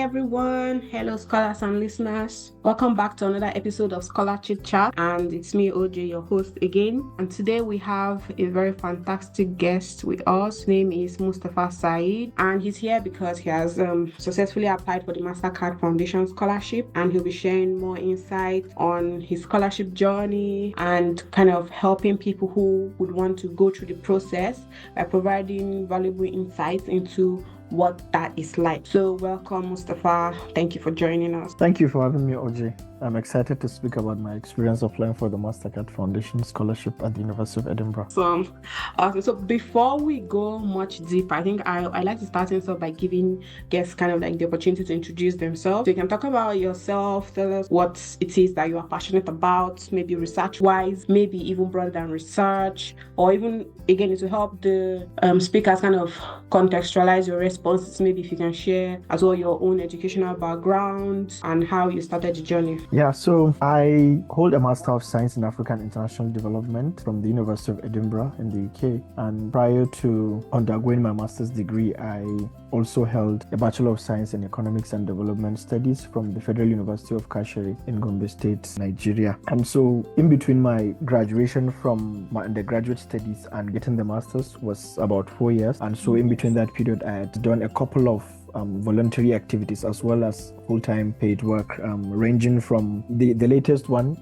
everyone. Hello, scholars and listeners. Welcome back to another episode of Scholar Chit Chat. And it's me, Ojay, your host again. And today we have a very fantastic guest with us. His name is Mustafa Saeed. And he's here because he has successfully applied for the Mastercard Foundation scholarship. And he'll be sharing more insight on his scholarship journey and kind of helping people who would want to go through the process by providing valuable insights into what that is like. So welcome, Mustafa. Thank you for joining us. Thank you for having me, Ojay. I'm excited to speak about my experience applying for the Mastercard Foundation scholarship at the University of Edinburgh. So before we go much deeper, I think I like to start things off by giving guests kind of like the opportunity to introduce themselves. So you can talk about yourself, tell us what it is that you are passionate about, maybe research-wise, maybe even broader than research, or even, again, to help the speakers kind of contextualize your responses. Maybe if you can share as well your own educational background and how you started the journey. Yeah, so I hold a Master of Science in African International Development from the University of Edinburgh in the UK. And prior to undergoing my master's degree, I also held a Bachelor of Science in Economics and Development Studies from the Federal University of Kashere in Gombe State, Nigeria. And so in between my graduation from my undergraduate studies and getting the master's was about 4 years. And so in between that period, I had done a couple of voluntary activities as well as full-time paid work, ranging from the latest one,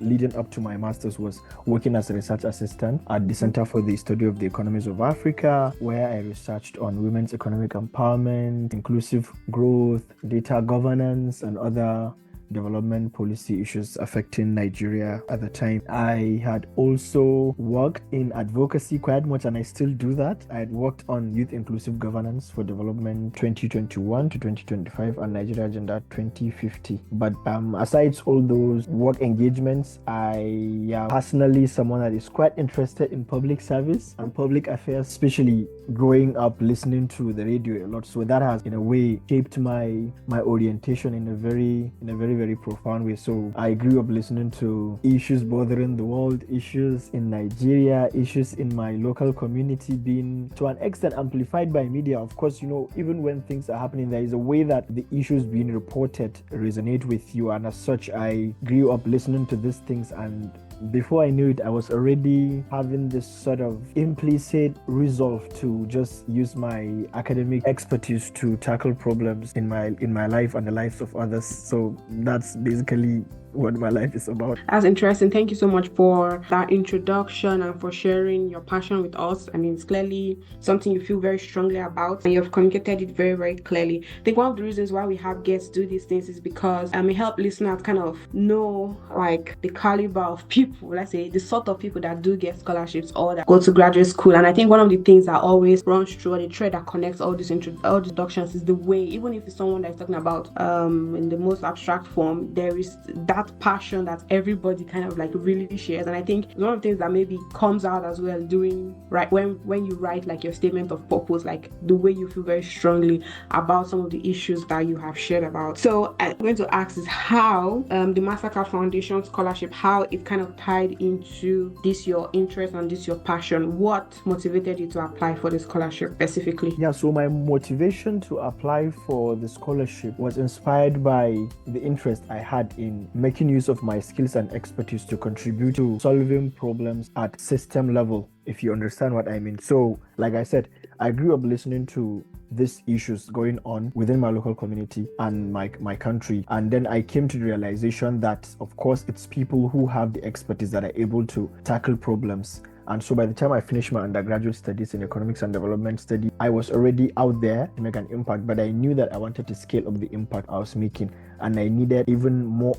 leading up to my master's, was working as a research assistant at the Center for the Study of the Economies of Africa, where I researched on women's economic empowerment, inclusive growth, data governance, and other development policy issues affecting Nigeria at the time. I had also worked in advocacy quite much, and I still do that. I had worked on youth inclusive governance for development 2021 to 2025 and Nigeria Agenda 2050. But aside all those work engagements, I am personally someone that is quite interested in public service and public affairs, especially growing up listening to the radio a lot. So that has in a way shaped my orientation in a very profound way. So I grew up listening to issues bothering the world, issues in Nigeria, issues in my local community, being to an extent amplified by media. Of course, even when things are happening, there is a way that the issues being reported resonate with you. And as such, I grew up listening to these things, and before I knew it, I was already having this sort of implicit resolve to just use my academic expertise to tackle problems in my life and the lives of others. So that's basically what my life is about. That's interesting. Thank you so much for that introduction and for sharing your passion with us. It's clearly something you feel very strongly about, and you've communicated it very, very clearly. I think one of the reasons why we have guests do these things is because it helps listeners kind of know like the caliber of people, let's say the sort of people that do get scholarships or that go to graduate school. And I think one of the things that always runs through, or the thread that connects all these introductions, is the way, even if it's someone that's talking about in the most abstract form, there is that passion that everybody kind of like really shares. And I think one of the things that maybe comes out as well doing right when you write like your statement of purpose, like the way you feel very strongly about some of the issues that you have shared about. So I'm going to ask is how the Mastercard Foundation scholarship, how it kind of tied into this your interest and this your passion. What motivated you to apply for the scholarship specifically? Yeah, so my motivation to apply for the scholarship was inspired by the interest I had in making use of my skills and expertise to contribute to solving problems at system level, if you understand what I mean. So, like I said, I grew up listening to these issues going on within my local community and my country. And then I came to the realization that, of course, it's people who have the expertise that are able to tackle problems. And so by the time I finished my undergraduate studies in economics and development study, I was already out there to make an impact, but I knew that I wanted to scale up the impact I was making, and I needed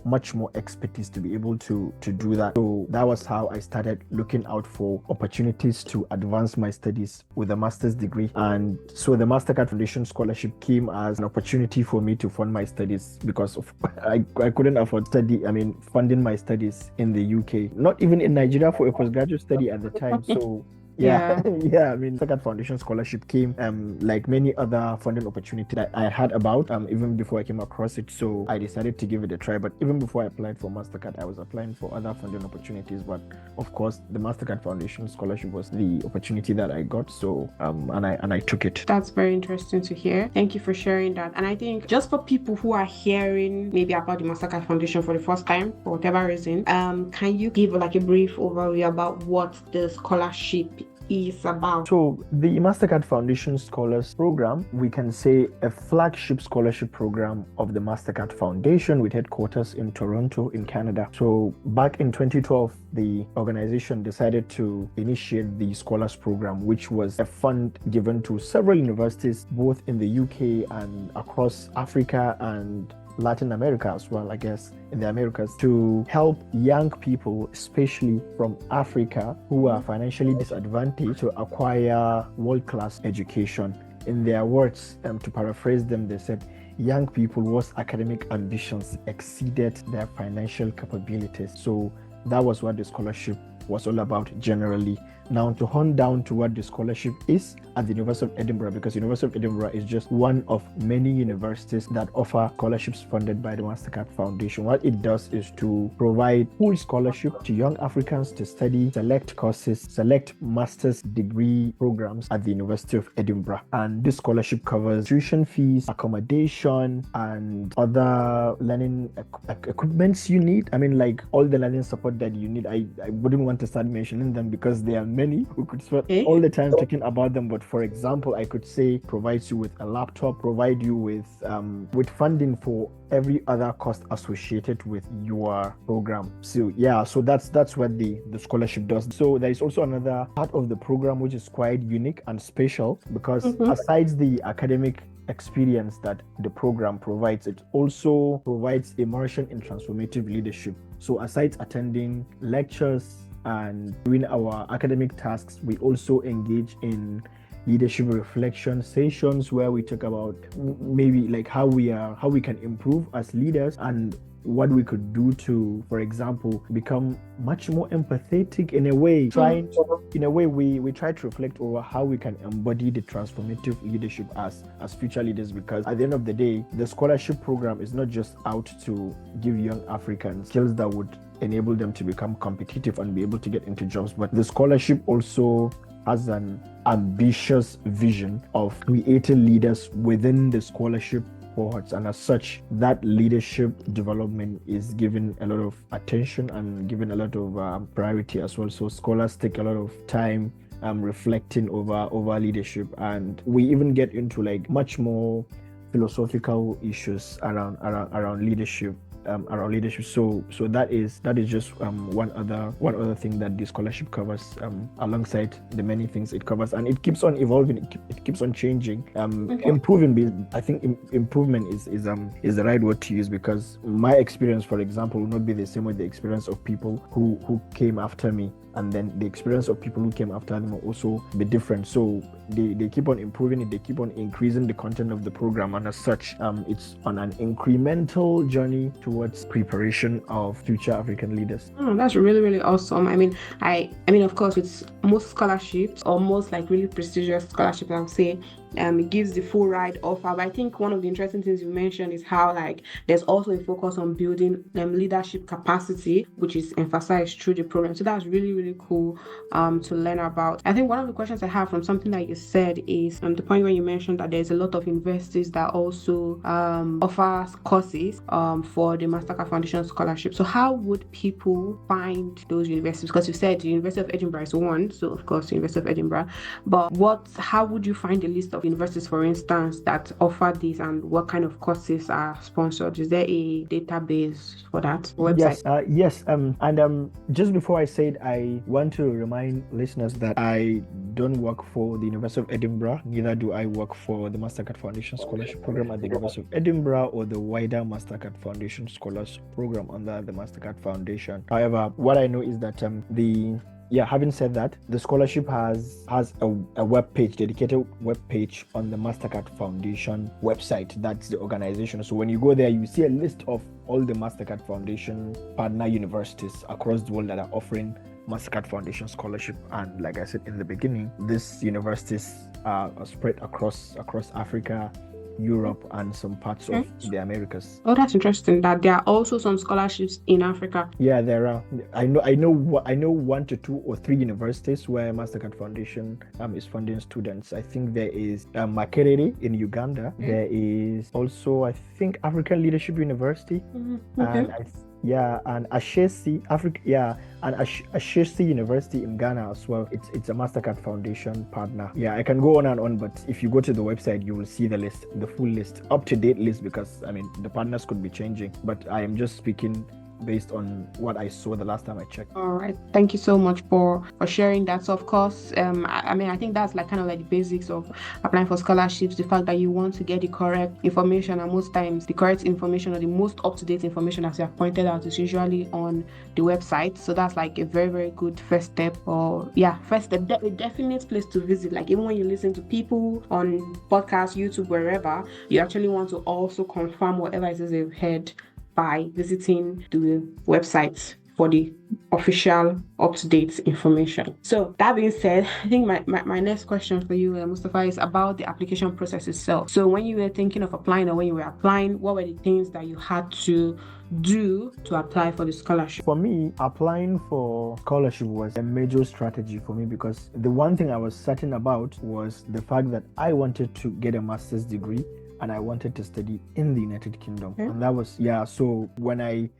much more expertise to be able to do that. So that was how I started looking out for opportunities to advance my studies with a master's degree. And so the Mastercard Foundation scholarship came as an opportunity for me to fund my studies, because I couldn't afford funding my studies in the UK, not even in Nigeria for a postgraduate study at the time. So Yeah, Yeah. yeah. I mean, Mastercard Foundation scholarship came like many other funding opportunities that I had about even before I came across it. So I decided to give it a try. But even before I applied for Mastercard, I was applying for other funding opportunities. But of course, the Mastercard Foundation scholarship was the opportunity that I got. So and I took it. That's very interesting to hear. Thank you for sharing that. And I think just for people who are hearing maybe about the Mastercard Foundation for the first time, for whatever reason, can you give like a brief overview about what the scholarship is about? So the Mastercard Foundation Scholars Program, we can say a flagship scholarship program of the Mastercard Foundation with headquarters in Toronto in Canada. So back in 2012, the organization decided to initiate the Scholars Program, which was a fund given to several universities, both in the UK and across Africa and Latin America as well, I guess, in the Americas, to help young people, especially from Africa, who are financially disadvantaged, to acquire world-class education. In their words, to paraphrase them, they said, young people whose academic ambitions exceeded their financial capabilities. So that was what the scholarship was all about generally. Now, to hone down to what the scholarship is at the University of Edinburgh, because University of Edinburgh is just one of many universities that offer scholarships funded by the Mastercard Foundation. What it does is to provide full scholarship to young Africans to study select courses, select master's degree programs at the University of Edinburgh. And this scholarship covers tuition fees, accommodation, and other learning equipments you need. I mean, like all the learning support that you need. I wouldn't want to start mentioning them because they are many. We could spend all the time talking about them. But for example, I could say provides you with a laptop, provide you with funding for every other cost associated with your program. So yeah, so that's what the scholarship does. So there is also another part of the program which is quite unique and special because aside the academic experience that the program provides, it also provides immersion in transformative leadership. So aside attending lectures and doing our academic tasks, we also engage in leadership reflection sessions where we talk about maybe like how we can improve as leaders and what we could do to, for example, become much more empathetic in a way. We try to reflect over how we can embody the transformative leadership as future leaders, because at the end of the day, the scholarship program is not just out to give young Africans skills that would enable them to become competitive and be able to get into jobs, but the scholarship also has an ambitious vision of creating leaders within the scholarship cohorts, and as such, that leadership development is given a lot of attention and given a lot of priority as well. So scholars take a lot of time reflecting over leadership, and we even get into like much more philosophical issues around leadership. So that is just one other thing that the scholarship covers, alongside the many things it covers, and it keeps on evolving, it keeps on changing, improving. I think improvement is the right word to use, because my experience, for example, will not be the same with the experience of people who came after me, and then the experience of people who came after them will also be different. So they keep on improving it, they keep on increasing the content of the program, and as such, it's on an incremental journey towards preparation of future African leaders. Oh, that's really, really awesome. I mean, of course, with most scholarships or most like really prestigious scholarships, I would say, it gives the full ride offer. But I think one of the interesting things you mentioned is how like there's also a focus on building leadership capacity, which is emphasized through the program. So that's really, really cool to learn about. I think one of the questions I have from something that you said is the point where you mentioned that there's a lot of universities that also offer courses for the Mastercard Foundation scholarship. So how would people find those universities? Because you said the University of Edinburgh is one, so of course the University of Edinburgh. But how would you find a list of universities, for instance, that offer this, and what kind of courses are sponsored? Is there a database for that website? Yes. And just before I said, I want to remind listeners that I don't work for the University of Edinburgh, neither do I work for the Mastercard Foundation Scholarship Program at the University of Edinburgh or the wider Mastercard Foundation Scholars Program under the Mastercard Foundation. However, what I know is that having said that, the scholarship has a web page, dedicated web page on the Mastercard Foundation website. That's the organization. So when you go there, you see a list of all the Mastercard Foundation partner universities across the world that are offering Mastercard Foundation scholarship. And like I said in the beginning, these universities are spread across Africa, Europe, and some parts of the Americas. Oh, that's interesting that there are also some scholarships in Africa. Yeah, there are. I know 1 to 2 or 3 universities where Mastercard Foundation is funding students. I think there is Makerere in Uganda. There is also, I think, African Leadership University, and and Ashesi and Ashesi University in Ghana as well. It's a Mastercard Foundation partner. Yeah, I can go on and on, but if you go to the website, you will see the list, the full list, up-to-date list, because I mean the partners could be changing. But I am just speaking based on what I saw the last time I checked. All right, thank you so much for sharing that. So of course, I think that's like kind of like the basics of applying for scholarships. The fact that you want to get the correct information, and most times the correct information or the most up-to-date information, as you have pointed out, is usually on the website. So that's like a very, very good first step, a definite place to visit. Like even when you listen to people on podcasts, YouTube, wherever, you actually want to also confirm whatever it is they've heard by visiting the website for the official up-to-date information. So that being said, I think my next question for you, Mustafa, is about the application process itself. So when you were thinking of applying, or when you were applying, what were the things that you had to do to apply for the scholarship? For me, applying for scholarship was a major strategy for me, because the one thing I was certain about was the fact that I wanted to get a master's degree and I wanted to study in the United Kingdom. And that was, so when I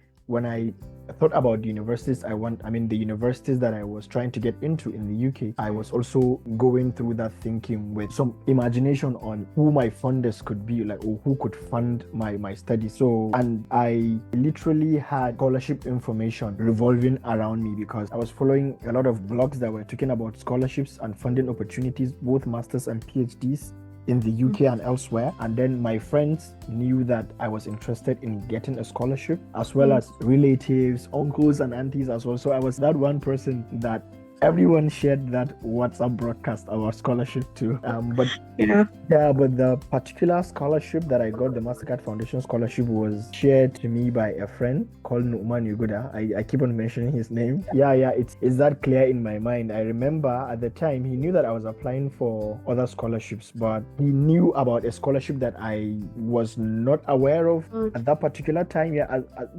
thought about the universities the universities that I was trying to get into in the UK, I was also going through that thinking with some imagination on who my funders could be, like, or who could fund my studies. So, and I literally had scholarship information revolving around me, because I was following a lot of blogs that were talking about scholarships and funding opportunities, both masters and PhDs, in the UK and elsewhere. And then my friends knew that I was interested in getting a scholarship, as well as relatives, uncles and aunties as well. So I was that one person that everyone shared that WhatsApp broadcast about scholarship to. But the particular scholarship that I got, the Mastercard Foundation scholarship, was shared to me by a friend called Numan Yuguda. I keep on mentioning his name. It's that clear in my mind. I remember at the time he knew that I was applying for other scholarships, but he knew about a scholarship that I was not aware of at that particular time.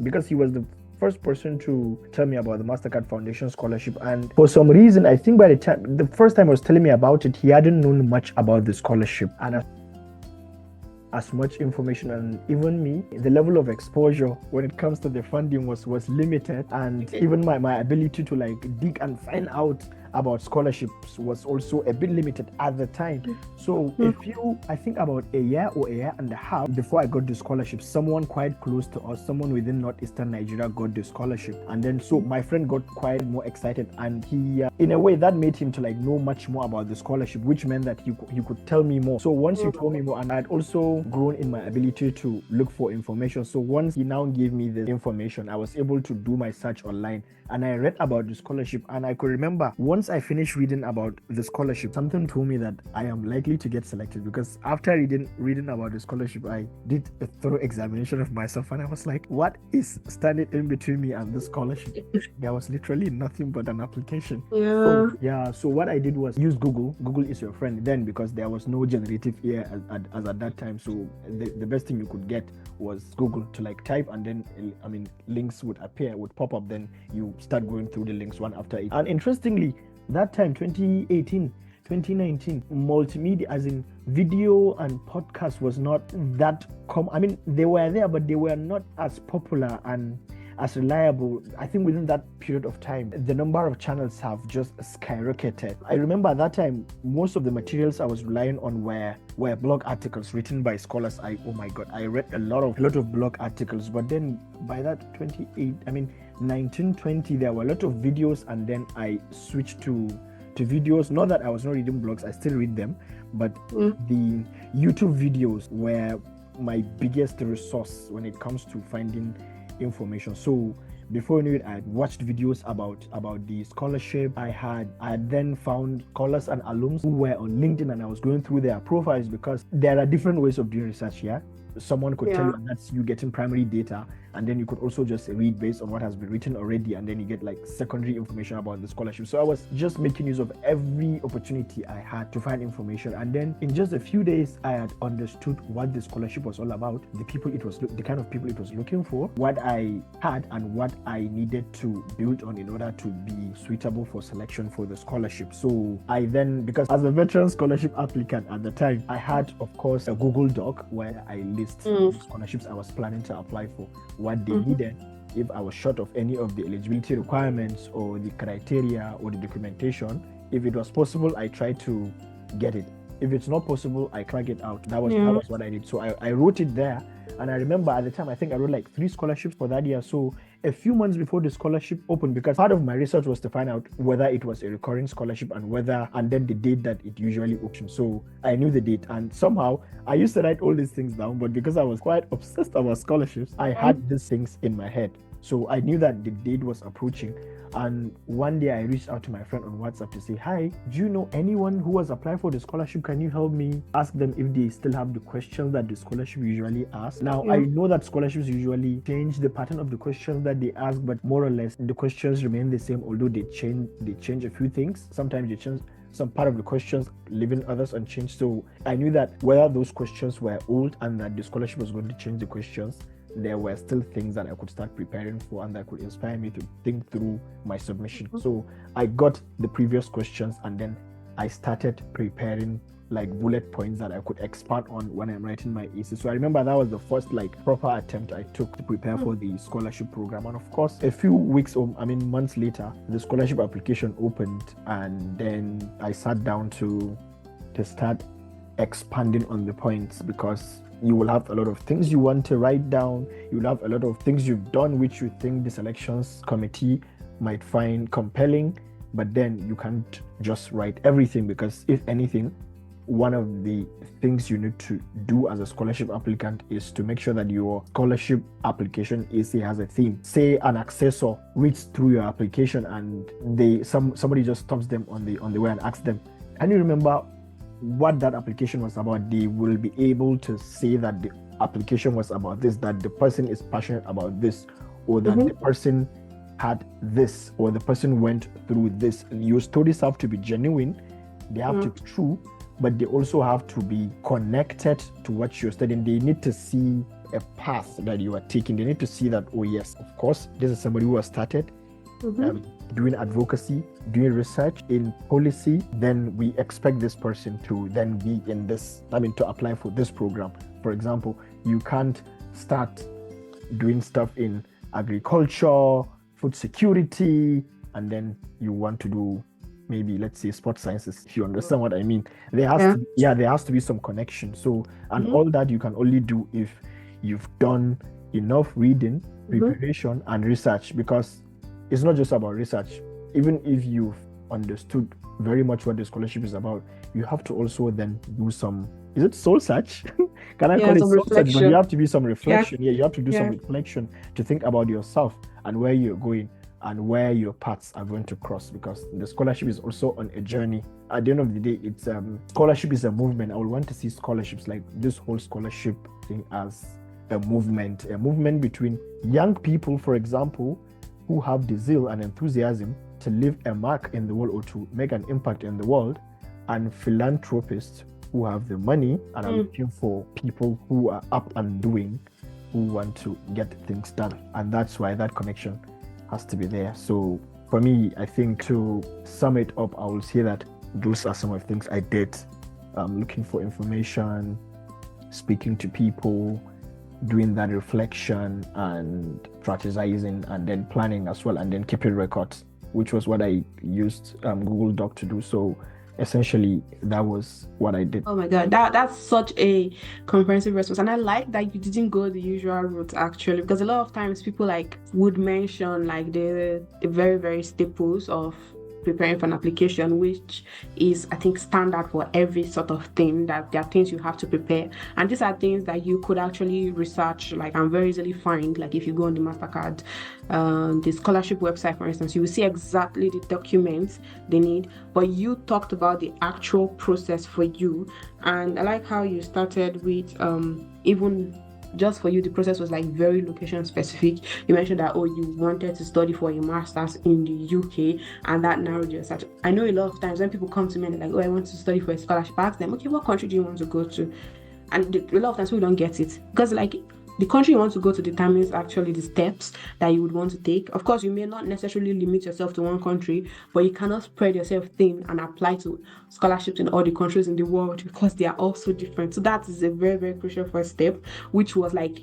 Because he was the first person to tell me about the Mastercard Foundation scholarship. And for some reason, I think by the first time he was telling me about it, he hadn't known much about the scholarship and as much information. And even me, the level of exposure when it comes to the funding was limited, and even my ability to like dig and find out about scholarships was also a bit limited at the time. So I think about a year or a year and a half before I got the scholarship, someone quite close to us, someone within northeastern Nigeria, got the scholarship. And then so my friend got quite more excited, and he in a way that made him to like know much more about the scholarship, which meant that he could tell me more. So once he told me more, and I had also grown in my ability to look for information, so once he now gave me the information, I was able to do my search online, and I read about the scholarship. And I could remember once I finished reading about the scholarship, something told me that I am likely to get selected, because after reading about the scholarship, I did a thorough examination of myself, and I was like, what is standing in between me and the scholarship? There was literally nothing but an application. So what I did was use Google. Google is your friend then, because there was no generative AI as at that time. So the best thing you could get was Google to like type, and then links would pop up, then you start going through the links one after each. And interestingly, that time 2018, 2019, multimedia, as in video and podcast, was not that common. They were there, but they were not as popular and as reliable. I think within that period of time, the number of channels have just skyrocketed. I remember at that time, most of the materials I was relying on were blog articles written by scholars. I read a lot of blog articles. But then by that 1920, there were a lot of videos, and then I switched to videos. Not that I was not reading blogs, I still read them, but the YouTube videos were my biggest resource when it comes to finding information. So before I knew it, I had watched videos about the scholarship. I had then found scholars and alums who were on LinkedIn, and I was going through their profiles, because there are different ways of doing research here. someone could tell Yeah. you, and that's you getting primary data, and then you could also just read based on what has been written already, and then you get like secondary information about the scholarship. So I was just making use of every opportunity I had to find information, and then in just a few days I had understood what the scholarship was all about, the people it was, the kind of people it was looking for, what I had and what I needed to build on in order to be suitable for selection for the scholarship. So I then, because as a veteran scholarship applicant at the time, I had, of course, a Google Doc where I list the scholarships I was planning to apply for, what they needed, if I was short of any of the eligibility requirements or the criteria or the documentation. If it was possible, I tried to get it. If it's not possible, I crack it out. That was what I did. So I wrote it there. And I remember at the time, I think I wrote like 3 scholarships for that year. So a few months before the scholarship opened, because part of my research was to find out whether it was a recurring scholarship and then the date that it usually opens. So I knew the date, and somehow I used to write all these things down, but because I was quite obsessed about scholarships, I had these things in my head. So I knew that the date was approaching. And one day I reached out to my friend on WhatsApp to say, hi, do you know anyone who has applied for the scholarship? Can you help me ask them if they still have the questions that the scholarship usually asks? Now, I know that scholarships usually change the pattern of the questions that they ask, but more or less the questions remain the same, although they change a few things. Sometimes they change some part of the questions, leaving others unchanged. So I knew that whether those questions were old and that the scholarship was going to change the questions, there were still things that I could start preparing for and that could inspire me to think through my submission. So I got the previous questions and then I started preparing like bullet points that I could expand on when I'm writing my essay. So I remember that was the first like proper attempt I took to prepare for the scholarship program. And of course, a few months later, the scholarship application opened, and then I sat down to start expanding on the points, because you will have a lot of things you want to write down. You will have a lot of things you've done which you think the selections committee might find compelling, but then you can't just write everything, because if anything, one of the things you need to do as a scholarship applicant is to make sure that your scholarship application essay has a theme. Say an assessor reads through your application and somebody just stops them on the way and asks them, can you remember what that application was about? They will be able to say that the application was about this, that the person is passionate about this, or that the person had this, or the person went through this. Your stories have to be genuine, they have to be true, but they also have to be connected to what you're studying. They need to see a path that you are taking. They need to see that, oh yes, of course, this is somebody who has started doing advocacy, doing research in policy. Then we expect this person to then be in this, to apply for this program. For example, you can't start doing stuff in agriculture, food security, and then you want to do maybe, let's say, sports sciences, if you understand what I mean. There has to be some connection. So, and all that you can only do if you've done enough reading, preparation, and research, because it's not just about research. Even if you've understood very much what the scholarship is about, you have to also then do some, is it soul search? Can I call it soul search? But you have to be some reflection. You have to do some reflection to think about yourself and where you're going and where your paths are going to cross, because the scholarship is also on a journey. At the end of the day, it's scholarship is a movement. I would want to see scholarships, like this whole scholarship thing, as a movement between young people, for example, who have the zeal and enthusiasm to leave a mark in the world or to make an impact in the world, and philanthropists who have the money and are looking for people who are up and doing, who want to get things done. And that's why that connection has to be there. So for me, I think, to sum it up, I will say that those are some of the things I did. Looking for information, speaking to people, doing that reflection and strategizing, and then planning as well, and then keeping records, which was what I used Google Doc to do. So essentially, that was what I did. Oh my God, that's such a comprehensive response, and I like that you didn't go the usual route, actually, because a lot of times people would mention the very, very staples of preparing for an application, which is, I think, standard for every sort of thing, that there are things you have to prepare, and these are things that you could actually research and very easily find. If you go on the Mastercard, the scholarship website, for instance, you will see exactly the documents they need, but you talked about the actual process for you. And I like how you started with even just for you, the process was like very location specific. You mentioned that, oh, you wanted to study for a master's in the UK, and that narrowed your search. I know a lot of times when people come to me and they're like, oh, I want to study for a scholarship, I ask them, okay, what country do you want to go to? And a lot of times we don't get it, because like the country you want to go to determines actually the steps that you would want to take. Of course, you may not necessarily limit yourself to one country, but you cannot spread yourself thin and apply to scholarships in all the countries in the world, because they are all so different. So that is a very, very crucial first step, which was like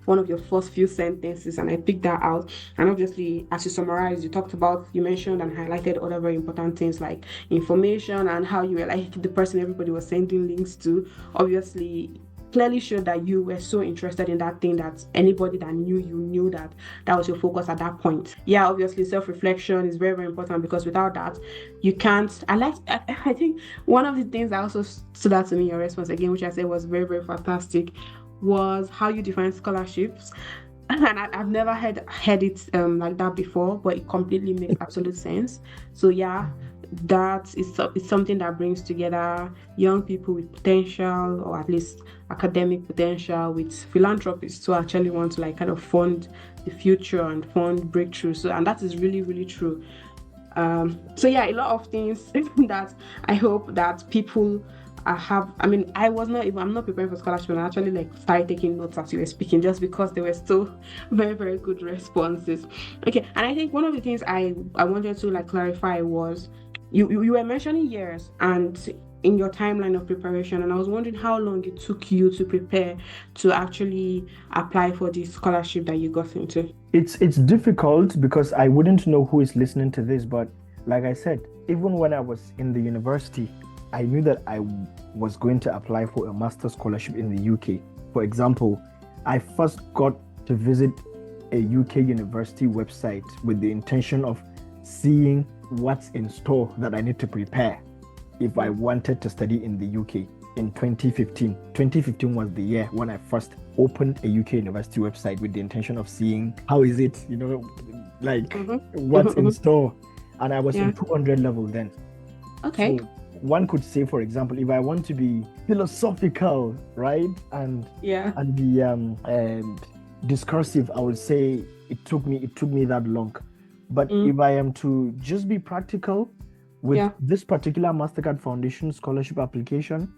one of your first few sentences, and I picked that out. And obviously, as you summarize, you mentioned and highlighted other very important things like information, and how you were like the person everybody was sending links to. Obviously, clearly showed that you were so interested in that thing that anybody that knew you knew that that was your focus at that point. Yeah, obviously self-reflection is very, very important, because without that you can't. I think one of the things that also stood out to me, your response again, which I said was very, very fantastic, was how you define scholarships. And I've never heard it like that before, but it completely makes absolute sense. So yeah, that is it's something that brings together young people with potential, or at least academic potential, with philanthropists who actually want to like kind of fund the future and fund breakthroughs. So, and that is really, really true. So yeah, a lot of things that I hope that people I'm not preparing for scholarship, and I actually like started taking notes as you were speaking, just because they were still very, very good responses. Okay, and I think one of the things I wanted to like clarify was you were mentioning years and in your timeline of preparation, and I was wondering how long it took you to prepare to actually apply for the scholarship that you got into. It's difficult because I wouldn't know who is listening to this, but like I said, even when I was in the university, I knew that I was going to apply for a master's scholarship in the UK. For example, I first got to visit a UK university website with the intention of seeing what's in store that I need to prepare if I wanted to study in the UK in 2015. 2015 was the year when I first opened a UK university website with the intention of seeing how is it, what's in store. And I was in 200 level then. Okay. So one could say, for example, if I want to be philosophical, right, and be discursive, I would say it took me that long. But if I am to just be practical with this particular Mastercard Foundation scholarship application,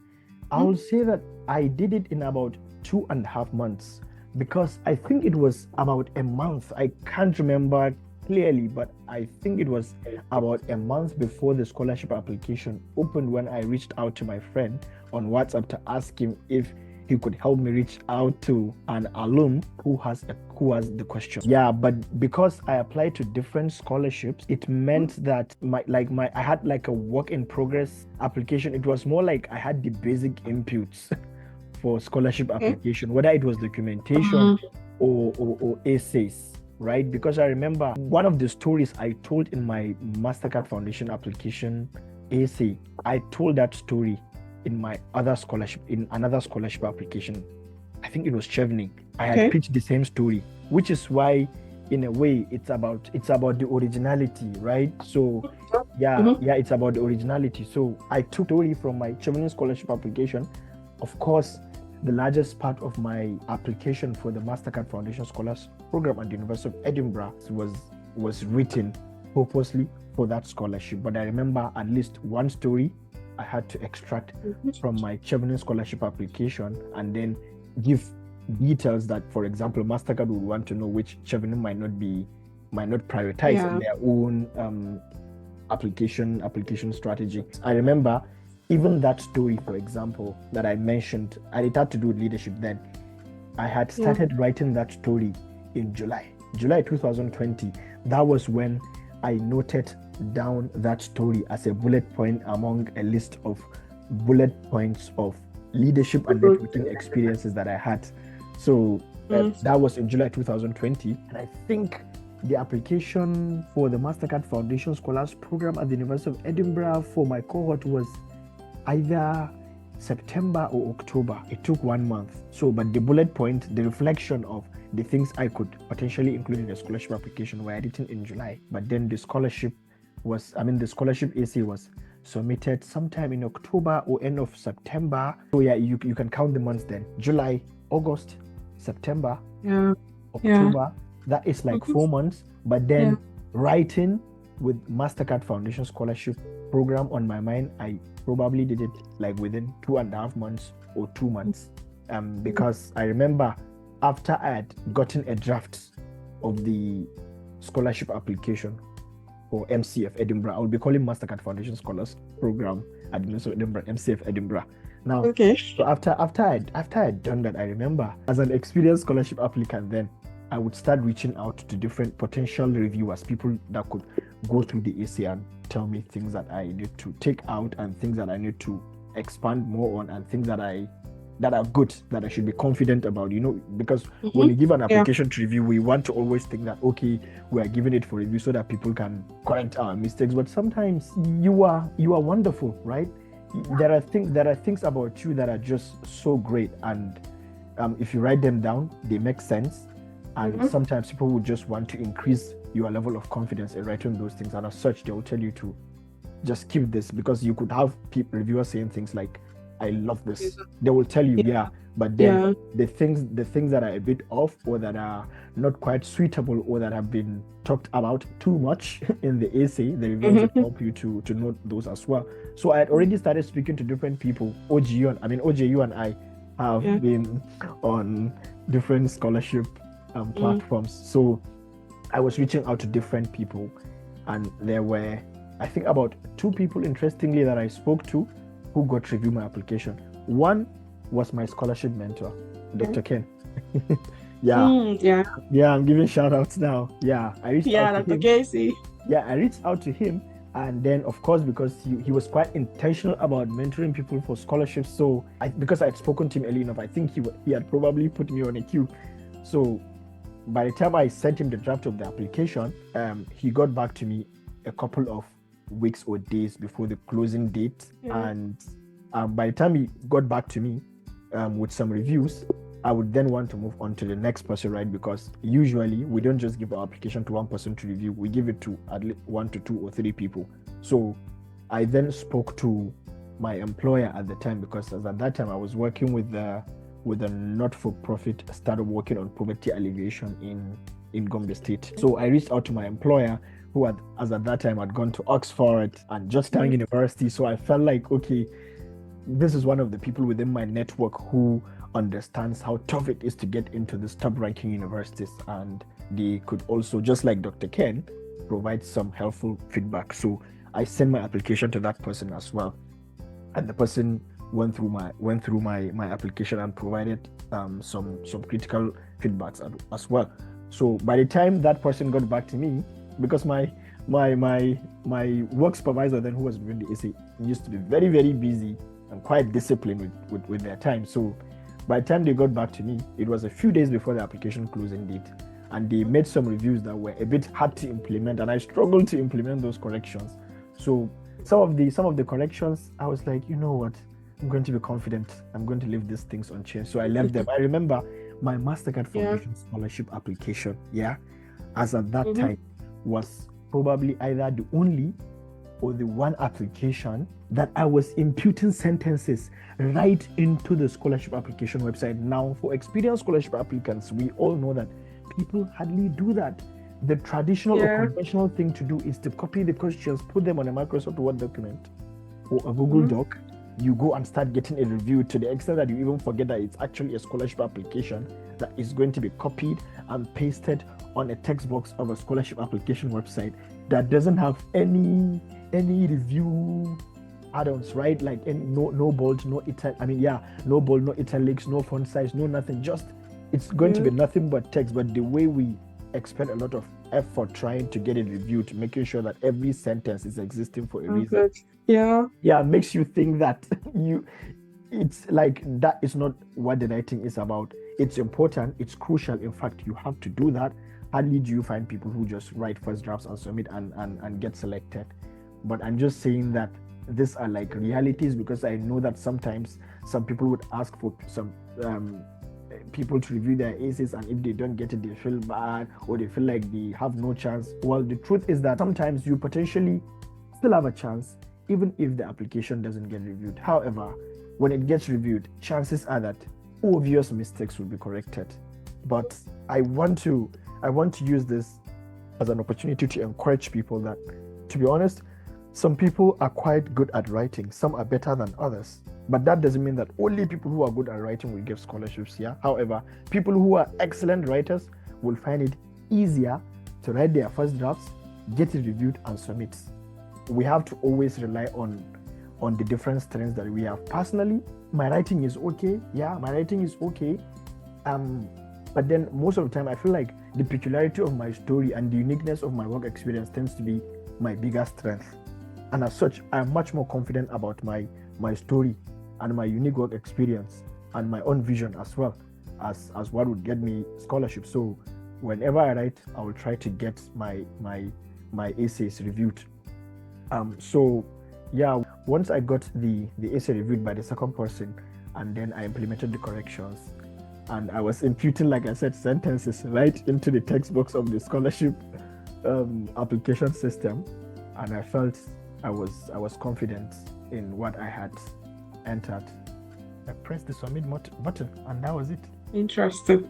I will say that I did it in about 2.5 months, because I think it was about a month. I can't remember clearly, but I think it was about a month before the scholarship application opened when I reached out to my friend on WhatsApp to ask him if he could help me reach out to an alum who has the question. Yeah, but because I applied to different scholarships, it meant that I had like a work in progress application. It was more like I had the basic inputs for scholarship application, whether it was documentation or essays. Right? Because I remember one of the stories I told in my Mastercard Foundation application essay, I told that story in another scholarship application. I think it was Chevening. I had pitched the same story, which is why, in a way, it's about the originality, right? So, it's about the originality. So I took story from my Chevening scholarship application. Of course, the largest part of my application for the Mastercard Foundation Scholars Program at the University of Edinburgh was written purposely for that scholarship. But I remember at least one story I had to extract from my Chevening scholarship application and then give details that, for example, Mastercard would want to know, which Chevening might not prioritize in their own application strategy. I remember even that story, for example, that I mentioned, and it had to do with leadership then. I had started writing that story in July 2020. That was when I noted down that story as a bullet point among a list of bullet points of leadership and networking experiences that I had. So that was in July 2020. And I think the application for the Mastercard Foundation Scholars Program at the University of Edinburgh for my cohort was either September or October. It took 1 month. So, but the bullet point, the reflection of the things I could potentially include in the scholarship application were written in July. But then the scholarship essay was submitted sometime in October or end of September. So yeah, you can count the months then. July, August, September, Yeah. October. That is like 4 months. But then Yeah. writing with Mastercard Foundation scholarship program on my mind, I probably did it like within 2.5 months or 2 months. Because I remember after I had gotten a draft of the scholarship application for MCF Edinburgh, I will be calling Mastercard Foundation Scholars Program at the University of Edinburgh, MCF Edinburgh. Now, Okay. so after I'd done that, I remember as an experienced scholarship applicant, then I would start reaching out to different potential reviewers, people that could go through the essay and tell me things that I need to take out and things that I need to expand more on and things that are good, that I should be confident about, because when you give an application to review, we want to always think that, okay, we are giving it for review so that people can correct our mistakes. But sometimes you are wonderful, right? There are things about you that are just so great, and if you write them down, they make sense. And sometimes people would just want to increase your level of confidence in writing those things, and as such, they will tell you to just keep this, because you could have reviewers saying things like, I love this. They will tell you, but then the things that are a bit off or that are not quite suitable or that have been talked about too much in the essay, the reviewers will help you to note those as well. So I had already started speaking to different people. Ojay, you and I have been on different scholarship platforms. So I was reaching out to different people, and there were, I think, about 2 people, interestingly, that I spoke to who got to review my application. One was my scholarship mentor, Dr. Ken. I'm giving shout outs now. I reached out to him. Casey. I reached out to him, and then of course, because he was quite intentional about mentoring people for scholarships, so because I had spoken to him early enough, I think he had probably put me on a queue. So by the time I sent him the draft of the application, he got back to me a couple of weeks or days before the closing date, and by the time he got back to me with some reviews, I would then want to move on to the next person, right? Because usually we don't just give our application to one person to review, we give it to at least 1 to 2 or 3 people. So I then spoke to my employer at the time, because as at that time I was working with a not-for-profit startup working on poverty alleviation in Gombe State. So I reached out to my employer, who at that time had gone to Oxford and Georgetown University. So I felt like, okay, this is one of the people within my network who understands how tough it is to get into these top-ranking universities, and they could also, just like Dr. Ken, provide some helpful feedback. So I sent my application to that person as well, and the person went through my application and provided some critical feedbacks as well. So by the time that person got back to me, because my work supervisor then, who was doing the essay, used to be very, very busy and quite disciplined with their time. So by the time they got back to me, it was a few days before the application closing date, and they made some reviews that were a bit hard to implement, and I struggled to implement those corrections. So some of the corrections, I was like, you know what, I'm going to be confident, I'm going to leave these things unchanged. So I left them. I remember my Mastercard Foundation scholarship application, as at that time, was probably either the only or the one application that I was imputing sentences right into the scholarship application website. Now, for experienced scholarship applicants, we all know that people hardly do that. The traditional or conventional thing to do is to copy the questions, put them on a Microsoft Word document or a Google Doc. You go and start getting a review, to the extent that you even forget that it's actually a scholarship application that is going to be copied and pasted on a text box of a scholarship application website that doesn't have any review add-ons, right? Like no bold, no no bold, no italics, no font size, no nothing. Just it's going to be nothing but text. But the way we expend a lot of effort trying to get it reviewed, making sure that every sentence is existing for a reason. Makes you think that it's like that is not what the writing is about. It's important, it's crucial. In fact, you have to do that. Hardly do you find people who just write first drafts and submit and get selected. But I'm just saying that these are like realities, because I know that sometimes some people would ask for some people to review their essays, and if they don't get it, they feel bad or they feel like they have no chance. Well, the truth is that sometimes you potentially still have a chance even if the application doesn't get reviewed. However, when it gets reviewed, chances are that obvious mistakes will be corrected. But I want to use this as an opportunity to encourage people that, to be honest, some people are quite good at writing, some are better than others. But that doesn't mean that only people who are good at writing will get scholarships here. However, people who are excellent writers will find it easier to write their first drafts, get it reviewed, and submit. We have to always rely on the different strengths that we have. Personally, my writing is okay. But then most of the time, I feel like the peculiarity of my story and the uniqueness of my work experience tends to be my biggest strength. And as such, I'm much more confident about my story and my unique work experience and my own vision as well as what would get me scholarship. So whenever I write, I will try to get my essays reviewed. So yeah, once I got the essay reviewed by the second person, and then I implemented the corrections, and I was imputing, like I said, sentences right into the text box of the scholarship application system, and I felt I was confident in what I had entered. I pressed the submit button, and that was it. Interesting.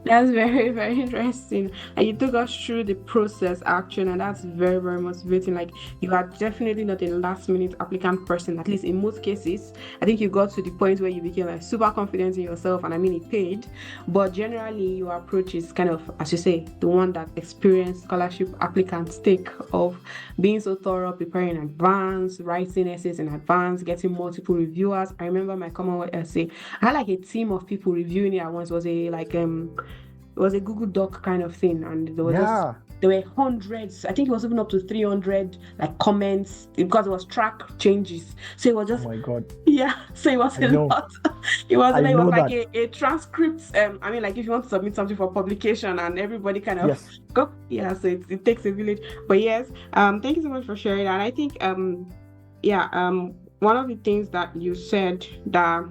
That's very, very interesting. And you took us through the process action, and that's very, very motivating. Like, you are definitely not a last minute applicant person, at least in most cases. I think you got to the point where you became like super confident in yourself, and I mean it paid. But generally your approach is kind of, as you say, the one that experienced scholarship applicants take, of being so thorough, preparing in advance, writing essays in advance, getting multiple reviewers. I remember my Commonwealth essay, I had like a team of people reviewing it at once. It was a Google Doc kind of thing, and there were hundreds. I think it was even up to 300 like comments, because it was track changes. So it was just, oh my God. Yeah. So it was a lot. It was like a transcript. I mean, like if you want to submit something for publication and everybody kind of go. Yeah. So it takes a village. But yes, thank you so much for sharing that. And I think one of the things that you said that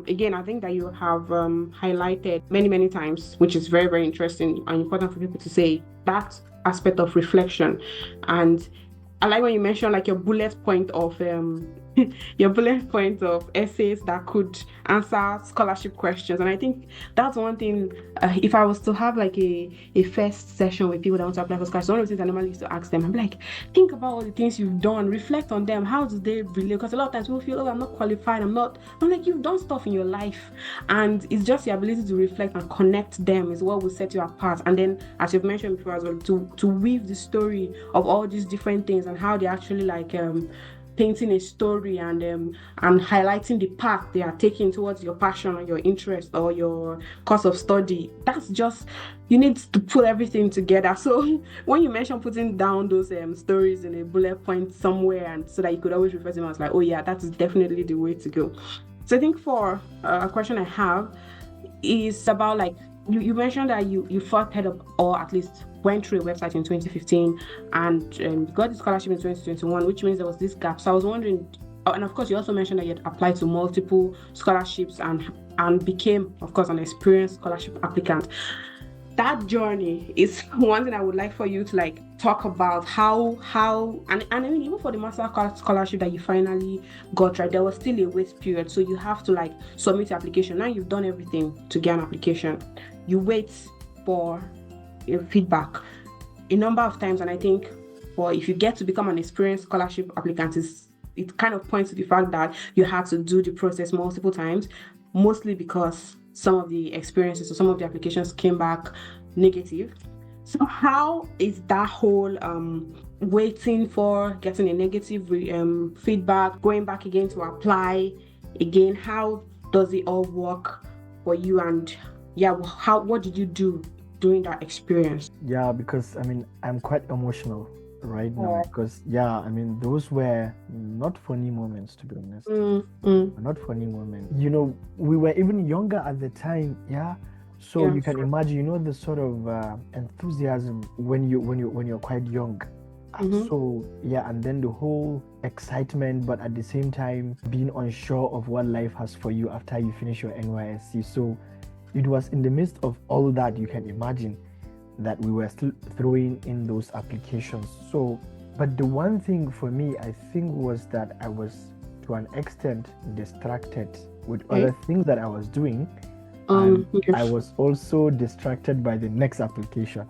again, I think that you have highlighted many times, which is very, very interesting and important for people to say, that aspect of reflection. And I like when you mentioned like your bullet point of essays that could answer scholarship questions. And I think that's one thing, if I was to have like a first session with people that want to apply for scholarships, one of the things I normally used to ask them, I'm like, think about all the things you've done, reflect on them, how do they relate? Because a lot of times people feel, oh, I'm not qualified, I'm like, you've done stuff in your life, and it's just your ability to reflect and connect them is what will set you apart. And then, as you've mentioned before as well, to weave the story of all these different things and how they actually like painting a story and highlighting the path they are taking towards your passion or your interest or your course of study. That's just, you need to put everything together. So when you mentioned putting down those stories in a bullet point somewhere, and so that you could always refer to them, I was like, oh yeah, that's definitely the way to go. So I think for a question I have is about like, you mentioned that you first heard of, or at least went through a website in 2015 and got the scholarship in 2021, which means there was this gap. So I was wondering, and of course you also mentioned that you had applied to multiple scholarships and became, of course, an experienced scholarship applicant. That journey is one thing I would like for you to like talk about, how and I mean, even for the Mastercard scholarship that you finally got, right, there was still a wait period. So you have to like submit your application. Now you've done everything to get an application. You wait for your feedback a number of times, and I think if you get to become an experienced scholarship applicant, it kind of points to the fact that you had to do the process multiple times, mostly because some of the experiences or some of the applications came back negative. So how is that whole waiting for getting a negative feedback, going back again to apply again, how does it all work for you? And what did you do during that experience? Yeah, because I mean, I'm quite emotional right now, because I mean, those were not funny moments, to be honest. Not funny moments. You know, we were even younger at the time. So you can imagine, you know, the sort of enthusiasm when you're quite young. So and then the whole excitement, but at the same time being unsure of what life has for you after you finish your NYSC. So it was in the midst of all that, you can imagine, that we were still throwing in those applications. So But the one thing for me, I think, was that I was to an extent distracted with other things that I was doing, and I Yes. was also distracted by the next application.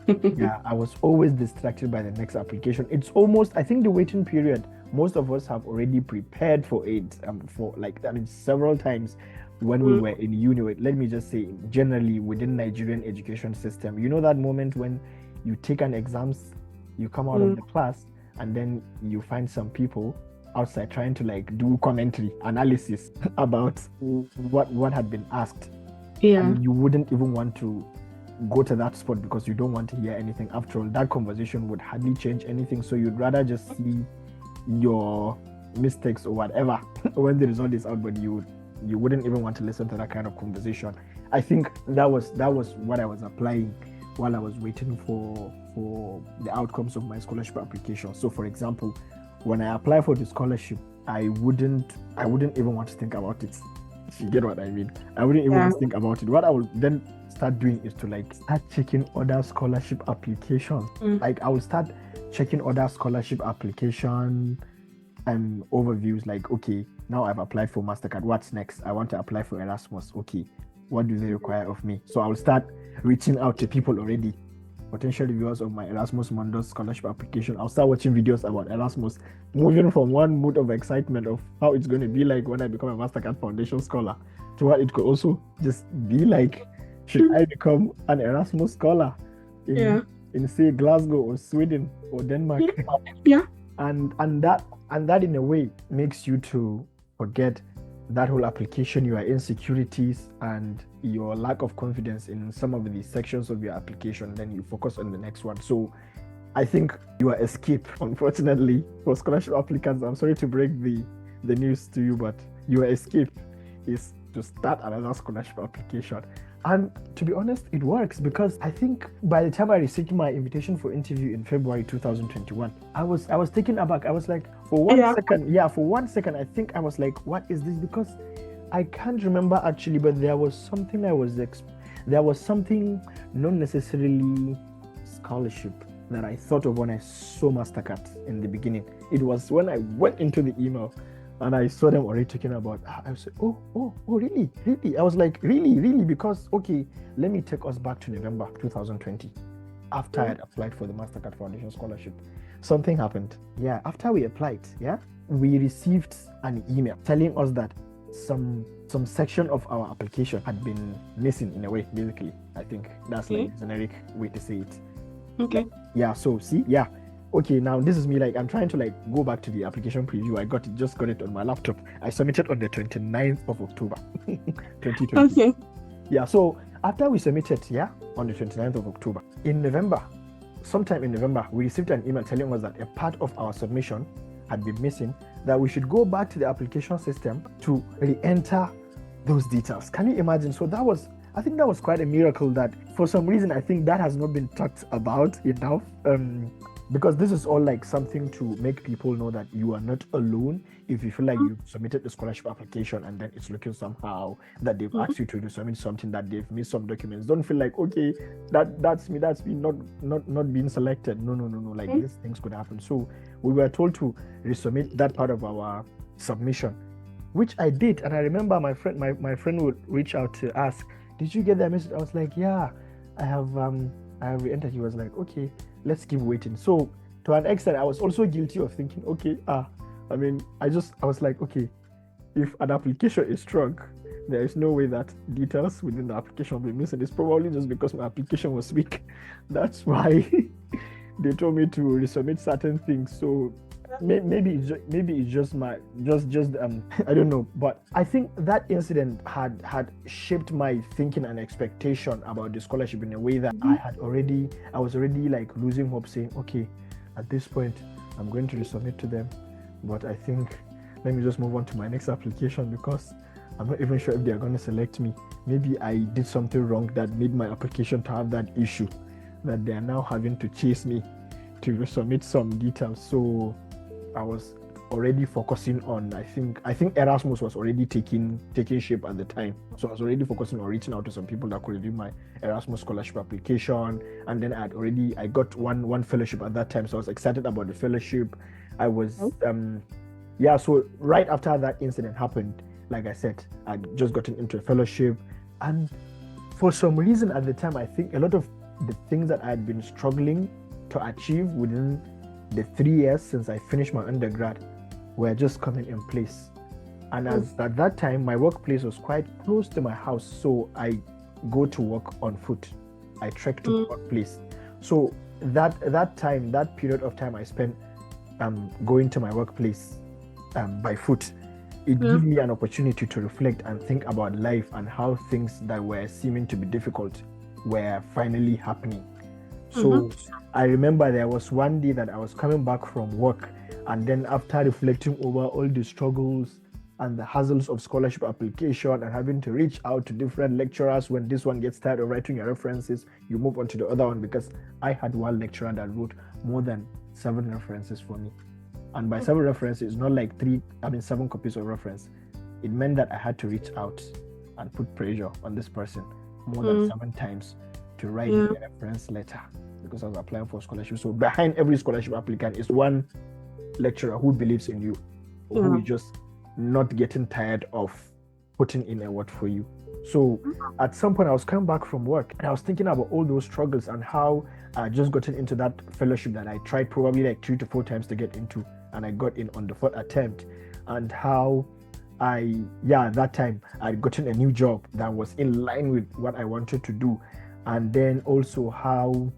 Yeah, I was always distracted by the next application. It's almost, I think the waiting period, most of us have already prepared for it. For like, I mean, several times when we were in uni, let me just say, generally within Nigerian education system, you know that moment when you take an exams, you come out of the class, and then you find some people outside trying to like do commentary analysis about what had been asked, Yeah. and you wouldn't even want to go to that spot because you don't want to hear anything. After all, that conversation would hardly change anything, so you'd rather just see your mistakes or whatever when the result is out, but you wouldn't even want to listen to that kind of conversation. I think that was what I was applying while I was waiting for the outcomes of my scholarship application. So for example, when I apply for the scholarship, I wouldn't even want to think about it. If you get what I mean, I wouldn't even want to think about it. What I will then start doing is to like start checking other scholarship applications. Like I will start checking other scholarship application and overviews. Like, okay, now I've applied for Mastercard. What's next? I want to apply for Erasmus. Okay, what do they require of me? So I will start reaching out to people already, potential reviewers of my Erasmus Mundus scholarship application. I'll start watching videos about Erasmus, moving from one mood of excitement of how it's going to be like when I become a Mastercard Foundation scholar to what it could also just be like, should I become an Erasmus scholar in say Glasgow or Sweden or Denmark? Yeah. And that in a way makes you to forget that whole application, your insecurities and your lack of confidence in some of the sections of your application, then you focus on the next one. So I think your escape, unfortunately, for scholarship applicants, I'm sorry to break the news to you, but your escape is to start another scholarship application. And to be honest, it works, because I think by the time I received my invitation for interview in February 2021, I was taken aback. I was like, for one second, I think I was like, what is this? Because I can't remember actually, but there was something not necessarily scholarship that I thought of when I saw Mastercard in the beginning. It was when I went into the email and I saw them already talking about, I was like, oh, really? I was like, really? Because, okay, let me take us back to November 2020. After I had applied for the Mastercard Foundation scholarship, something happened. Yeah, after we applied, we received an email telling us that some section of our application had been missing in a way, basically. I think that's like a generic way to say it. Okay. Yeah, so see, okay, now this is me, like I'm trying to like go back to the application preview. I just got it on my laptop. I submitted on the 29th of October 2020. Okay. Yeah, so after we submitted, on the 29th of October, sometime in November, we received an email telling us that a part of our submission had been missing, that we should go back to the application system to re-enter those details. Can you imagine? So I think that was quite a miracle that for some reason, I think that has not been talked about enough. Because this is all like something to make people know that you are not alone. If you feel like you submitted the scholarship application and then it's looking somehow that they've asked you to submit something, that they've missed some documents, don't feel like, okay, that's me not being selected. No. Like these things could happen. So we were told to resubmit that part of our submission, which I did. And I remember my friend would reach out to ask, did you get that message? I was like, yeah, I have re-entered. He was like, okay, let's keep waiting. So to an extent, I was also guilty of thinking, okay, I was like, okay, if an application is strong, there is no way that details within the application will be missing. It's probably just because my application was weak. That's why they told me to resubmit certain things. So maybe it's just my I don't know, but I think that incident had shaped my thinking and expectation about the scholarship in a way that I was already like losing hope, saying, okay, at this point I'm going to resubmit to them, but I think let me just move on to my next application, because I'm not even sure if they're going to select me. Maybe I did something wrong that made my application to have that issue, that they are now having to chase me to resubmit some details. So I was already focusing on, I think Erasmus was already taking shape at the time. So I was already focusing on reaching out to some people that could review my Erasmus scholarship application. And then I got one fellowship at that time. So I was excited about the fellowship. I was so right after that incident happened, like I said, I'd just gotten into a fellowship. And for some reason at the time, I think a lot of the things that I had been struggling to achieve within the 3 years since I finished my undergrad were just coming in place. And as at that time, my workplace was quite close to my house, so I go to work on foot. I trek to the workplace. So that period of time I spent going to my workplace by foot, it gave me an opportunity to reflect and think about life and how things that were seeming to be difficult were finally happening. So I remember there was one day that I was coming back from work, and then after reflecting over all the struggles and the hassles of scholarship application and having to reach out to different lecturers, when this one gets tired of writing your references, you move on to the other one, because I had one lecturer that wrote more than 7 references for me. And by 7 references, not like 7 copies of reference. It meant that I had to reach out and put pressure on this person more than 7 times to write a reference letter, because I was applying for scholarship. So behind every scholarship applicant is one lecturer who believes in you, who is just not getting tired of putting in a word for you. So at some point I was coming back from work and I was thinking about all those struggles and how I just gotten into that fellowship that I tried probably like 3 to 4 times to get into, and I got in on the 4th attempt, and how that time I'd gotten a new job that was in line with what I wanted to do. And then also how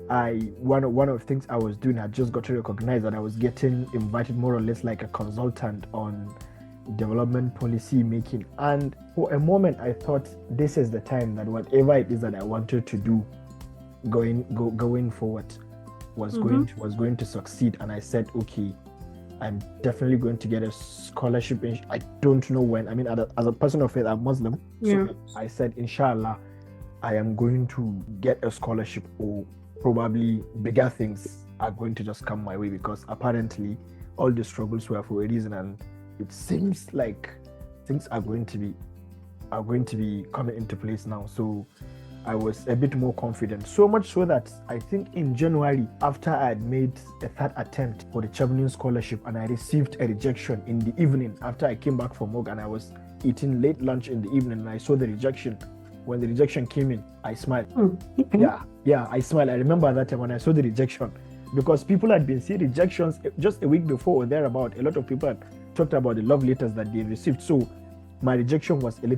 one of the things I was doing, I just got to recognize that I was getting invited more or less like a consultant on development policy making. And for a moment I thought this is the time that whatever it is that I wanted to do going forward was going to succeed. And I said, okay, I'm definitely going to get a scholarship. I don't know when. I mean, as a person of faith, I'm Muslim. So I said, inshallah, I am going to get a scholarship, or probably bigger things are going to just come my way, because apparently all the struggles were for a reason, and it seems like things are going to be coming into place now. So I was a bit more confident, so much so that I think in January, after I had made a 3rd attempt for the Chevening scholarship and I received a rejection in the evening after I came back from work, and I was eating late lunch in the evening and I saw the rejection. When the rejection came in, I smiled. I smiled. I remember that time when I saw the rejection, because people had been seeing rejections just a week before or thereabout. A lot of people had talked about the love letters that they received. So my rejection was the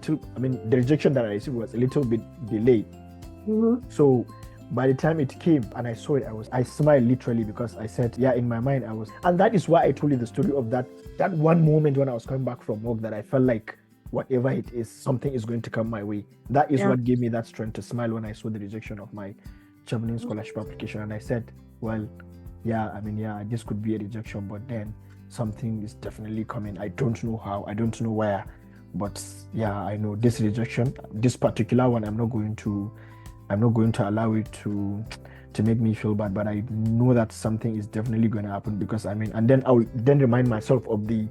rejection that I received was a little bit delayed. So by the time it came and I saw it, I smiled literally, because I said, in my mind I was. And that is why I told you the story of that one moment when I was coming back from work, that I felt like whatever it is, something is going to come my way. That is what gave me that strength to smile when I saw the rejection of my Chevening scholarship application. And I said, well, this could be a rejection, but then something is definitely coming. I don't know how, I don't know where, but I know this rejection, this particular one, I'm not going to allow it to make me feel bad, but I know that something is definitely going to happen, because and then I'll remind myself of the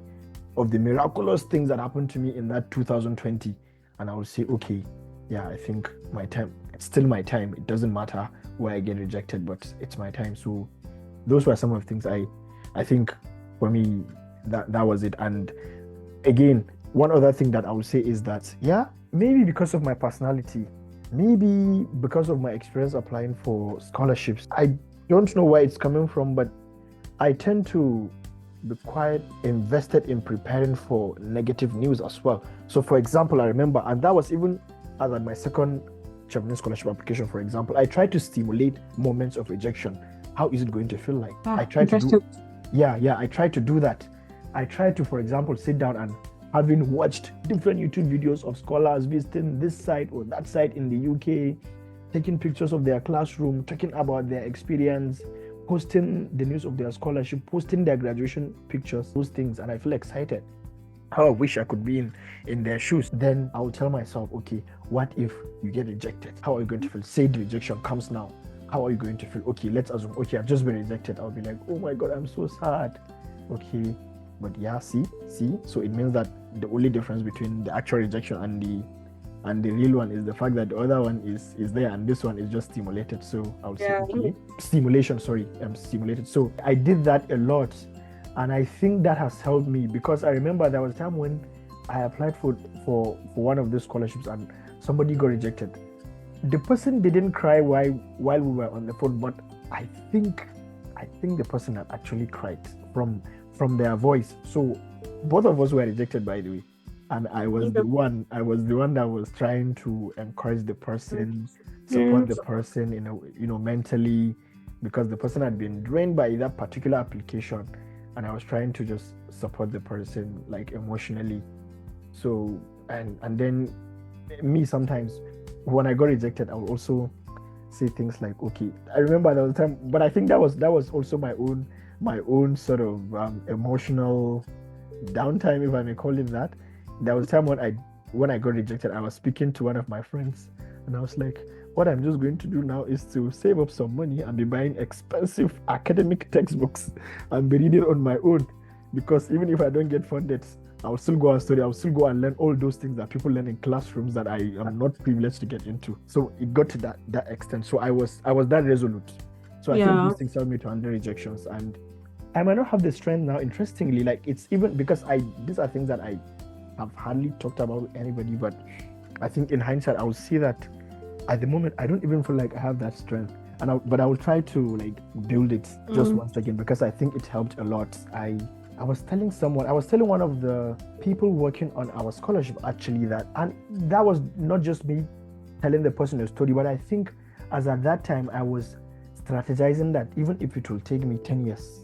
miraculous things that happened to me in that 2020, and I will say, okay, I think my time, it's still my time. It doesn't matter where I get rejected, but it's my time. So those were some of the things I think for me that was it. And again, one other thing that I would say is that maybe because of my personality, maybe because of my experience applying for scholarships, I don't know where it's coming from, but I tend to be quite invested in preparing for negative news as well. So for example, I remember, and that was even as at my second Chevening scholarship application, for example, I tried to stimulate moments of rejection. How is it going to feel like? I tried to do I tried to do that. I tried to, for example, sit down and, having watched different YouTube videos of scholars visiting this site or that site in the UK, taking pictures of their classroom, talking about their experience, posting the news of their scholarship, posting their graduation pictures, those things, and I feel excited. How I wish I could be in their shoes. Then I will tell myself, okay, what if you get rejected? How are you going to feel? Say the rejection comes now. How are you going to feel? Okay, let's assume, okay, I've just been rejected. I'll be like, oh my God, I'm so sad. Okay, but yeah, see. So it means that the only difference between the actual rejection and the real one is the fact that the other one is there and this one is just stimulated. So I would say, okay, stimulated. So I did that a lot, and I think that has helped me, because I remember there was a time when I applied for one of those scholarships and somebody got rejected. The person didn't cry while we were on the phone, but I think the person had actually cried from their voice. So both of us were rejected, by the way, and I was the one that was trying to encourage the person, support the person, mentally, because the person had been drained by that particular application, and I was trying to just support the person, like, emotionally. So and then me, sometimes when I got rejected, I would also say things like, okay, I remember there was a time, but I think that was also my own sort of emotional downtime, if I may call it that. There was a time when I got rejected, I was speaking to one of my friends, and I was like, what I'm just going to do now is to save up some money and be buying expensive academic textbooks and be reading on my own, because even if I don't get funded, I'll still go and study. I'll still go and learn all those things that people learn in classrooms that I am not privileged to get into. So it got to that extent. So I was that resolute. So I think these things helped me to handle rejections. And I might not have the strength now, interestingly, like, it's even because these are things that I have hardly talked about with anybody, but I think in hindsight, I will see that at the moment, I don't even feel like I have that strength. But I will try to, like, build it just once again, because I think it helped a lot. I was telling one of the people working on our scholarship, actually, and that was not just me telling the person a story, but I think as at that time, I was strategizing that even if it will take me 10 years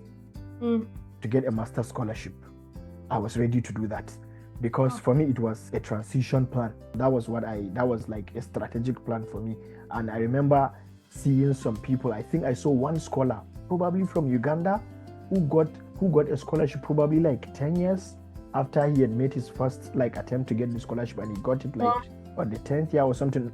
to get a master's scholarship, I was ready to do that. Because for me, it was a transition plan. That was like a strategic plan for me. And I remember seeing some people, I think I saw one scholar, probably from Uganda, who got a scholarship probably like 10 years after he had made his first, like, attempt to get the scholarship, and he got it like on the 10th year or something.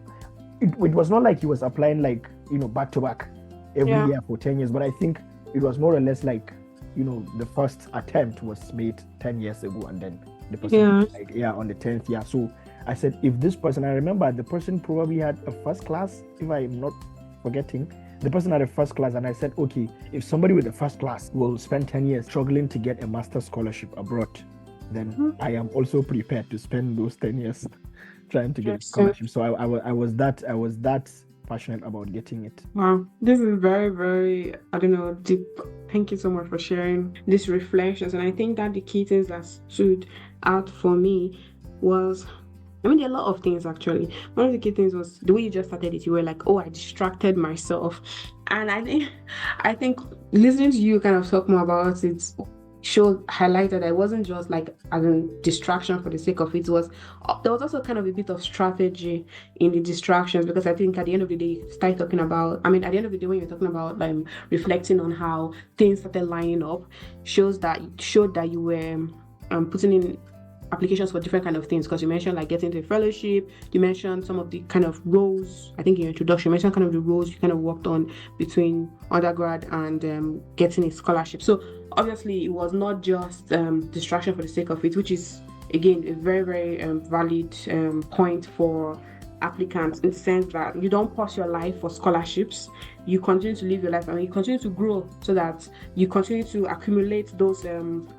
It was not like he was applying, like, back to back every year for 10 years, but I think it was more or less like, the first attempt was made 10 years ago, and then the person on the 10th year. So I said, if this person, I remember the person probably had a first class, if I'm not forgetting. The person had a first class, and I said, okay, if somebody with a first class will spend 10 years struggling to get a master's scholarship abroad, then I am also prepared to spend those 10 years trying to get a scholarship. So I was that passionate about getting it. Wow, this is very, very, deep. Thank you so much for sharing these reflections. And I think that the key things that stood out for me was, there are a lot of things, actually. One of the key things was the way you just started it. You were like, oh, I distracted myself. And I think listening to you kind of talk more about it highlighted that it wasn't just like as a distraction for the sake of it. There was also kind of a bit of strategy in the distractions, because I think at the end of the day, at the end of the day, when you're talking about reflecting on how things started lining up, showed that you were putting in applications for different kind of things, because you mentioned like getting the fellowship, you mentioned some of the kind of roles, I think in your introduction, you mentioned kind of the roles you kind of worked on between undergrad and getting a scholarship. So obviously it was not just distraction for the sake of it, which is again a very, very valid point for applicants, in the sense that you don't pause your life for scholarships. You continue to live your life and you continue to grow, so that you continue to accumulate those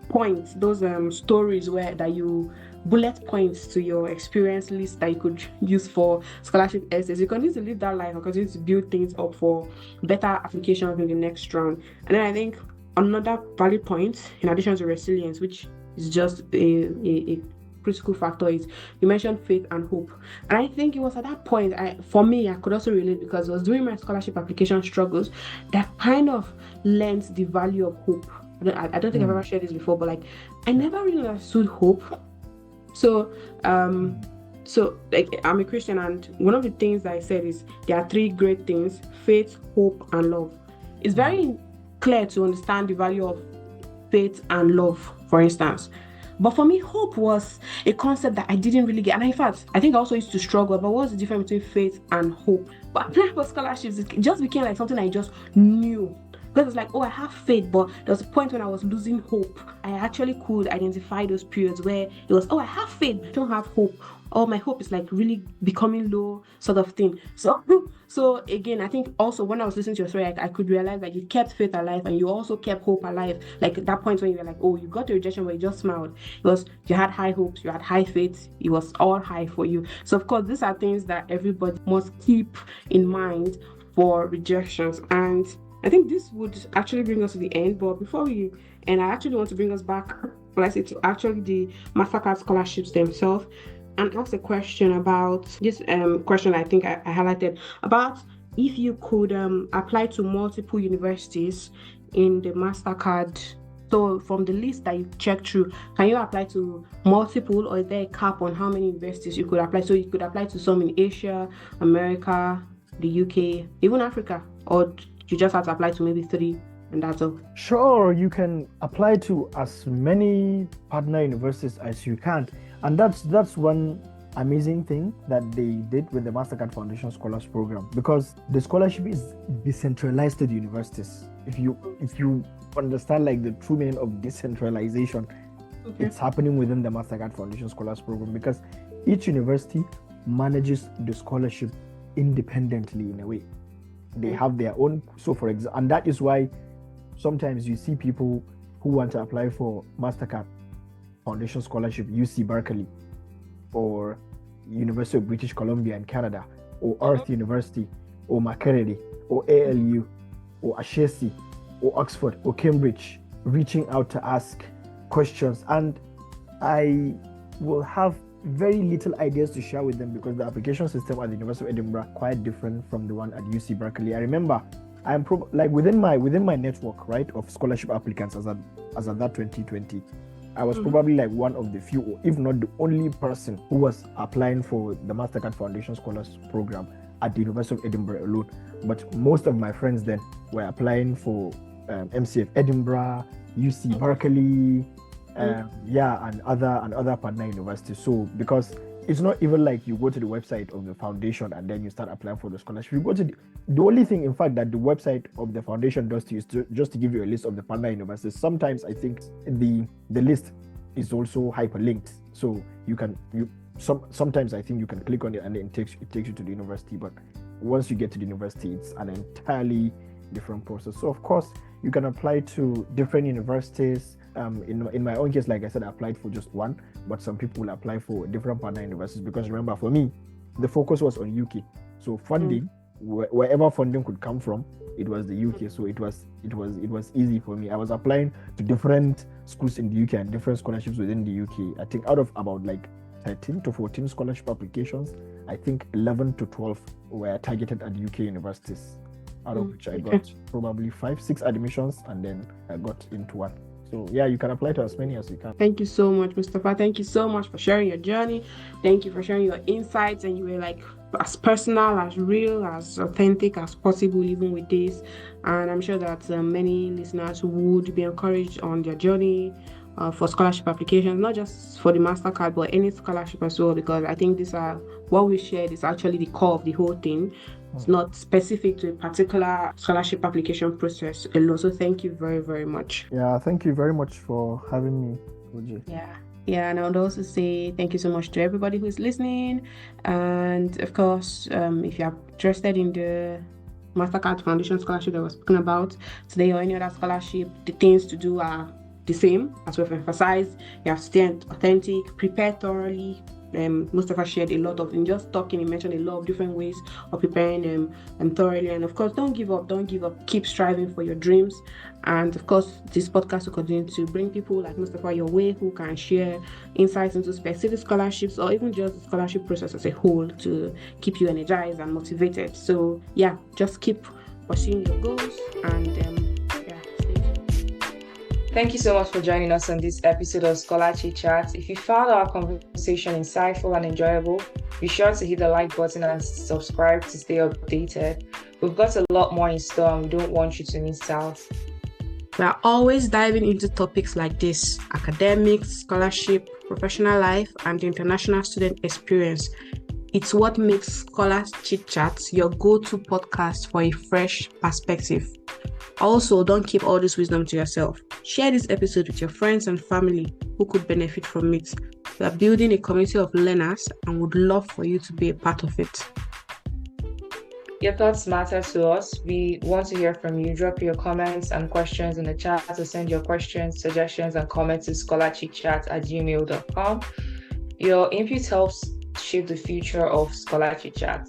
points, those stories that you bullet points to your experience list that you could use for scholarship essays. You continue to live that life and continue to build things up for better applications in the next round. And then I think another valid point, in addition to resilience, which is just a critical factor, is you mentioned faith and hope. And I think it was at that point, for me, I could also relate, because it was during my scholarship application struggles that kind of learned the value of hope. I don't think I've ever shared this before, but like, I never really understood hope. So like, I'm a Christian, and one of the things that I said is there are three great things: faith, hope, and love. It's very clear to understand the value of faith and love, for instance. But for me, hope was a concept that I didn't really get. And in fact, I think I also used to struggle about what's the difference between faith and hope. But applying for scholarships, it just became like something I just knew. because it's like, oh, I have faith, but there was a point when I was losing hope. I actually could identify those periods where it was, oh, I have faith, but I don't have hope. Oh, my hope is like really becoming low, sort of thing. So again, I think also when I was listening to your story, I could realize that you kept faith alive and you also kept hope alive. Like at that point when you were like, oh, you got the rejection, but you just smiled. It was, you had high hopes, you had high faith, it was all high for you. So of course, these are things that everybody must keep in mind for rejections. And I think this would actually bring us to the end. But before we end, I actually want to bring us back, let's say, to actually the Mastercard scholarships themselves, and ask a question about this question I think I highlighted about if you could apply to multiple universities in the Mastercard. So from the list that you checked through, can you apply to multiple, or is there a cap on how many universities you could apply? So you could apply to some in Asia, America, the UK, even Africa, or you just have to apply to maybe 3 and that's all? Sure, you can apply to as many partner universities as you can. And that's one amazing thing that they did with the Mastercard Foundation Scholars Program, because the scholarship is decentralized to the universities. If you understand like the true meaning of decentralization, it's happening within the Mastercard Foundation Scholars Program, because each university manages the scholarship independently in a way. They have their own. So for example, and that is why sometimes you see people who want to apply for Mastercard Foundation Scholarship, UC Berkeley, or University of British Columbia in Canada, or Earth University, or Makerere, or ALU, or Ashesi, or Oxford, or Cambridge, reaching out to ask questions. And I will have very little ideas to share with them, because the application system at the University of Edinburgh quite different from the one at UC Berkeley. I remember I am within my network, right, of scholarship applicants as at that 2020. I was probably like one of the few, or if not the only person who was applying for the Mastercard Foundation Scholars Program at the University of Edinburgh alone. But most of my friends then were applying for MCF Edinburgh, UC Berkeley, and other partner universities. So because it's not even like you go to the website of the foundation and then you start applying for the scholarship. You go to the only thing, in fact, that the website of the foundation does to you is just to give you a list of the partner universities. Sometimes I think the list is also hyperlinked, so sometimes I think you can click on it and then it takes you to the university. But once you get to the university, it's an entirely different process. So of course you can apply to different universities. In my own case, like I said, I applied for just one, but some people will apply for different partner universities, because remember, for me, the focus was on UK. So funding, wherever funding could come from, it was the UK. So it was easy for me. I was applying to different schools in the UK and different scholarships within the UK. I think out of about like 13 to 14 scholarship applications, I think 11 to 12 were targeted at UK universities, out of which I got probably 5-6 admissions, and then I got into one. So yeah, you can apply to as many as you can. Thank you so much, Mustafa. Thank you so much for sharing your journey. Thank you for sharing your insights, and you were like as personal, as real, as authentic as possible, even with this. And I'm sure that many listeners would be encouraged on their journey for scholarship applications, not just for the Mastercard, but any scholarship as well, because I think these are what we shared is actually the core of the whole thing. It's not specific to a particular scholarship application process alone. So thank you very, very much. Yeah, thank you very much for having me, Ojay. Yeah, and I would also say thank you so much to everybody who's listening. And of course, if you're interested in the Mastercard Foundation scholarship that we're speaking about today, or any other scholarship, the things to do are the same as we've emphasized. You have to stay authentic, prepare thoroughly. Mustafa shared a lot of, in just talking, he mentioned a lot of different ways of preparing thoroughly. And of course, don't give up, keep striving for your dreams. And of course, this podcast will continue to bring people like Mustafa your way, who can share insights into specific scholarships, or even just the scholarship process as a whole, to keep you energized and motivated. So yeah, just keep pursuing your goals, and stay tuned. Thank you so much for joining us on this episode of Scholar Chit Chat. If you found our conversation insightful and enjoyable, be sure to hit the like button and subscribe to stay updated. We've got a lot more in store, and we don't want you to miss out. We are always diving into topics like this: academics, scholarship, professional life, and the international student experience. It's what makes Scholar Chit Chat your go-to podcast for a fresh perspective. Also, don't keep all this wisdom to yourself. Share this episode with your friends and family who could benefit from it. We are building a community of learners and would love for you to be a part of it. Your thoughts matter to us. We want to hear from you. Drop your comments and questions in the chat, or send your questions, suggestions, and comments to scholarchitchat@gmail.com. Your input helps shape the future of Scholar Chit Chat.